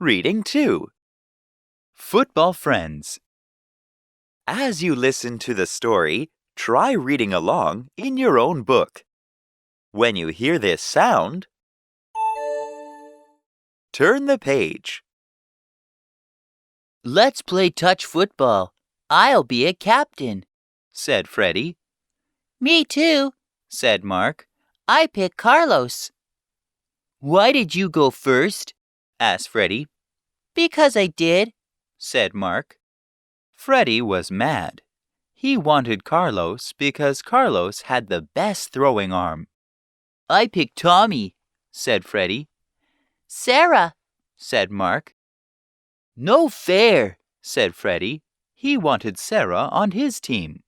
Reading 2. Football Friends. As you listen to the story, try reading along in your own book. When you hear this sound, turn the page. Let's play touch football. I'll be a captain, said Freddie. Me too, said Mark. I pick Carlos. Why did you go first? asked Freddie. Because I did, said Mark. Freddie was mad. He wanted Carlos because Carlos had the best throwing arm. I picked Tommy, said Freddie. Sarah, said Mark. No fair, said Freddie. He wanted Sarah on his team.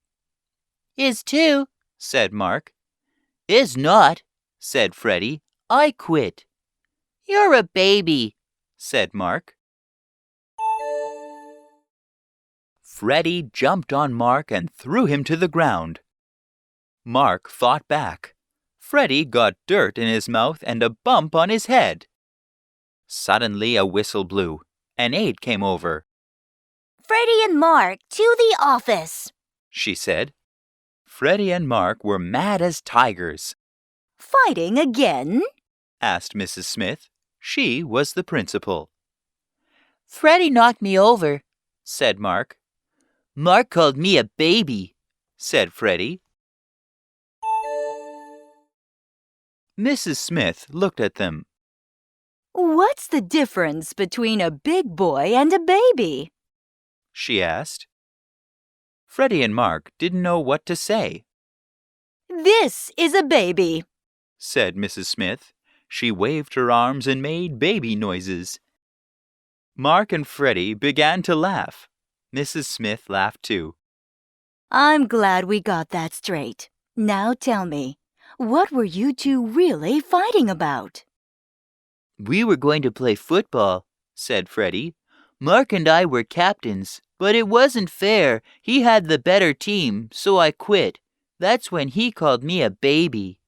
Is too, said Mark. Is not, said Freddie. I quit. You're a baby, said Mark. Freddie jumped on Mark and threw him to the ground. Mark fought back. Freddie got dirt in his mouth and a bump on his head. Suddenly a whistle blew. An aide came over. Freddie and Mark, to the office, she said. Freddie and Mark were mad as tigers. Fighting again? asked Mrs. Smith. She was the principal. Freddie knocked me over, said Mark. Mark called me a baby, said Freddie. Mrs. Smith looked at them. What's the difference between a big boy and a baby? she asked. Freddie and Mark didn't know what to say. This is a baby, said Mrs. Smith. She waved her arms and made baby noises. Mark and Freddie began to laugh. Mrs. Smith laughed too. I'm glad we got that straight. Now tell me, what were you two really fighting about? We were going to play football, said Freddie. Mark and I were captains, but it wasn't fair. He had the better team, so I quit. That's when he called me a baby.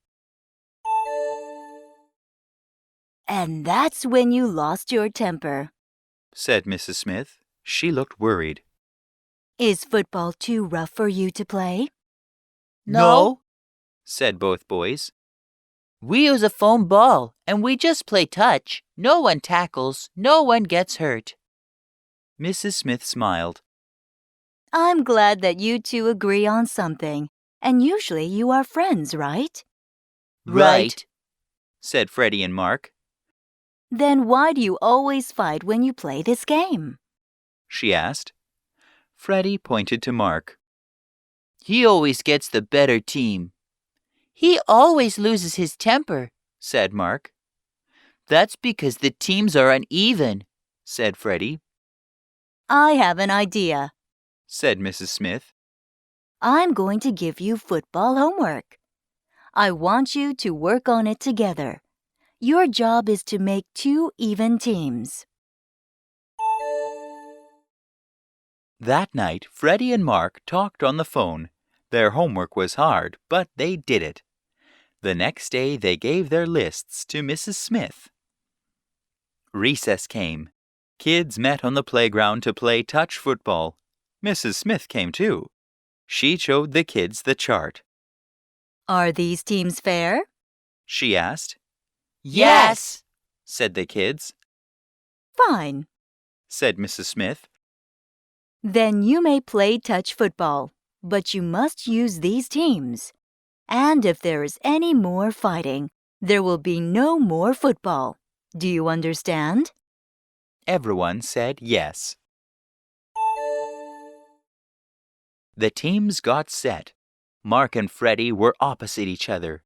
And that's when you lost your temper, said Mrs. Smith. She looked worried. Is football too rough for you to play? No, said both boys. We use a foam ball, and we just play touch. No one tackles, no one gets hurt. Mrs. Smith smiled. I'm glad that you two agree on something, and usually you are friends, right? Right, said Freddie and Mark. Then why do you always fight when you play this game? she asked. Freddie pointed to Mark. He always gets the better team. He always loses his temper, said Mark. That's because the teams are uneven, said Freddie. I have an idea, said Mrs. Smith. I'm going to give you football homework. I want you to work on it together. Your job is to make 2 even teams. That night, Freddie and Mark talked on the phone. Their homework was hard, but they did it. The next day, they gave their lists to Mrs. Smith. Recess came. Kids met on the playground to play touch football. Mrs. Smith came too. She showed the kids the chart. Are these teams fair? she asked. Yes, said the kids. Fine. said Mrs. Smith. Then you may play touch football, but you must use these teams. And if there is any more fighting, there will be no more football. Do you understand? Everyone said yes. The teams got set. Mark and Freddie were opposite each other.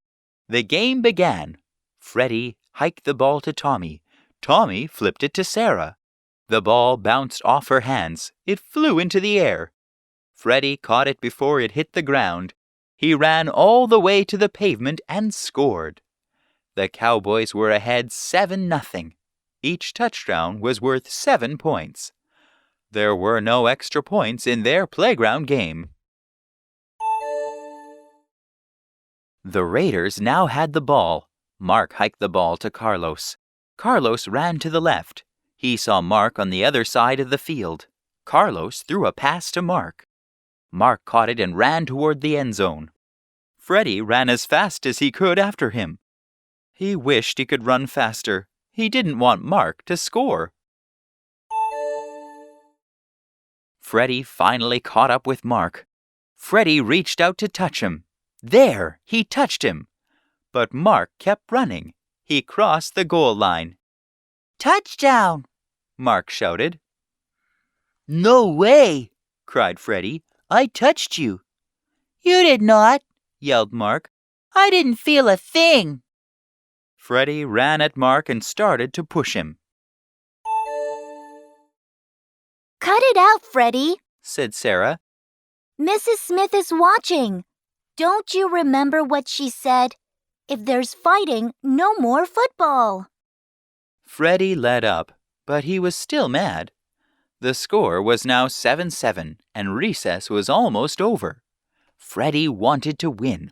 The game began. Freddie hiked the ball to Tommy. Tommy flipped it to Sarah. The ball bounced off her hands. It flew into the air. Freddie caught it before it hit the ground. He ran all the way to the pavement and scored. The Cowboys were ahead 7-0. Each touchdown was worth 7 points. There were no extra points in their playground game. The Raiders now had the ball. Mark hiked the ball to Carlos. Carlos ran to the left. He saw Mark on the other side of the field. Carlos threw a pass to Mark. Mark caught it and ran toward the end zone. Freddie ran as fast as he could after him. He wished he could run faster. He didn't want Mark to score. Freddie finally caught up with Mark. Freddie reached out to touch him. There, he touched him. But Mark kept running. He crossed the goal line. Touchdown! Mark shouted. No way! Cried Freddie. I touched you. You did not, yelled Mark. I didn't feel a thing. Freddie ran at Mark and started to push him. Cut it out, Freddie, said Sarah. Mrs. Smith is watching. Don't you remember what she said? If there's fighting, no more football. Freddie led up, but he was still mad. The score was now 7-7, and recess was almost over. Freddie wanted to win.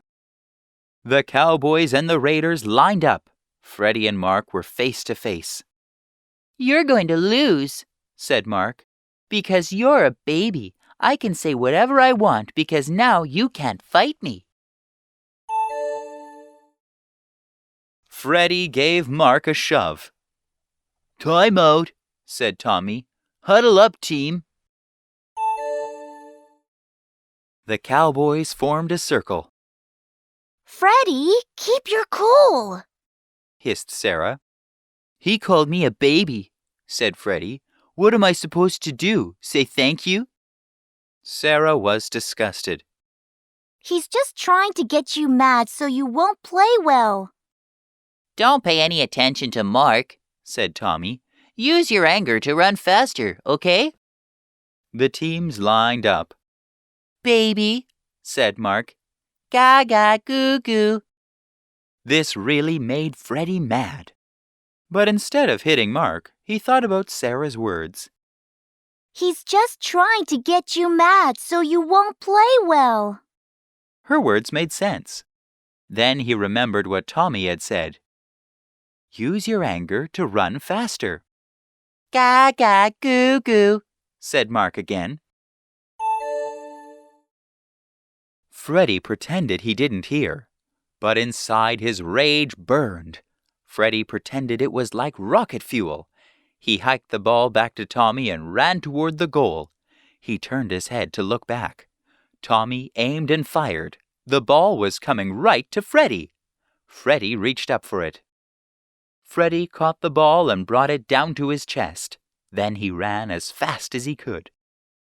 The Cowboys and the Raiders lined up. Freddie and Mark were face to face. You're going to lose, said Mark. Because you're a baby. I can say whatever I want because now you can't fight me. Freddie gave Mark a shove. Time out, said Tommy. Huddle up, team. The Cowboys formed a circle. Freddie, keep your cool, hissed Sarah. He called me a baby, said Freddie. What am I supposed to do? Say thank you? Sarah was disgusted. He's just trying to get you mad so you won't play well. Don't pay any attention to Mark, said Tommy. Use your anger to run faster, okay? The teams lined up. Baby, said Mark. Gaga goo goo. This really made Freddie mad. But instead of hitting Mark, he thought about Sarah's words. He's just trying to get you mad so you won't play well. Her words made sense. Then he remembered what Tommy had said. Use your anger to run faster. Gaga goo goo, said Mark again. Freddie pretended he didn't hear, but inside his rage burned. Freddie pretended it was like rocket fuel. He hiked the ball back to Tommy and ran toward the goal. He turned his head to look back. Tommy aimed and fired. The ball was coming right to Freddie. Freddie reached up for it. Freddie caught the ball and brought it down to his chest. Then he ran as fast as he could.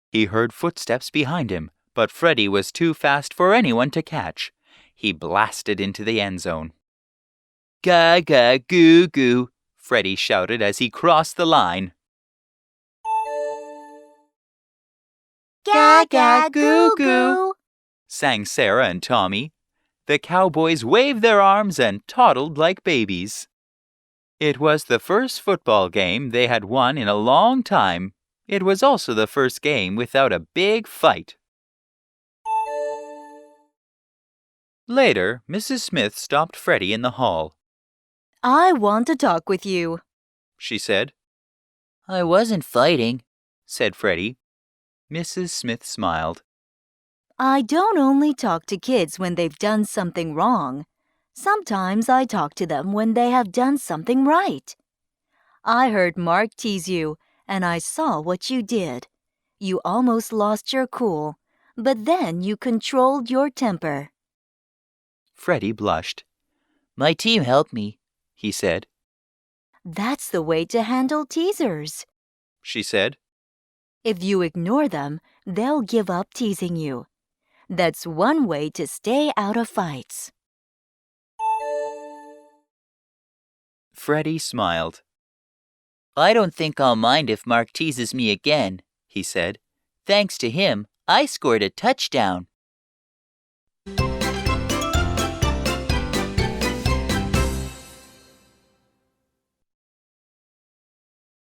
He heard footsteps behind him, but Freddie was too fast for anyone to catch. He blasted into the end zone. Gaga goo goo, Freddie shouted as he crossed the line. Gaga goo goo, sang Sarah and Tommy. The Cowboys waved their arms and toddled like babies. It was the first football game they had won in a long time. It was also the first game without a big fight. Later, Mrs. Smith stopped Freddie in the hall. I want to talk with you, she said. I wasn't fighting, said Freddie. Mrs. Smith smiled. I don't only talk to kids when they've done something wrong. Sometimes I talk to them when they have done something right. I heard Mark tease you, and I saw what you did. You almost lost your cool, but then you controlled your temper. Freddie blushed. My team helped me, he said. That's the way to handle teasers, she said. If you ignore them, they'll give up teasing you. That's one way to stay out of fights. Freddie smiled. I don't think I'll mind if Mark teases me again, he said. Thanks to him, I scored a touchdown.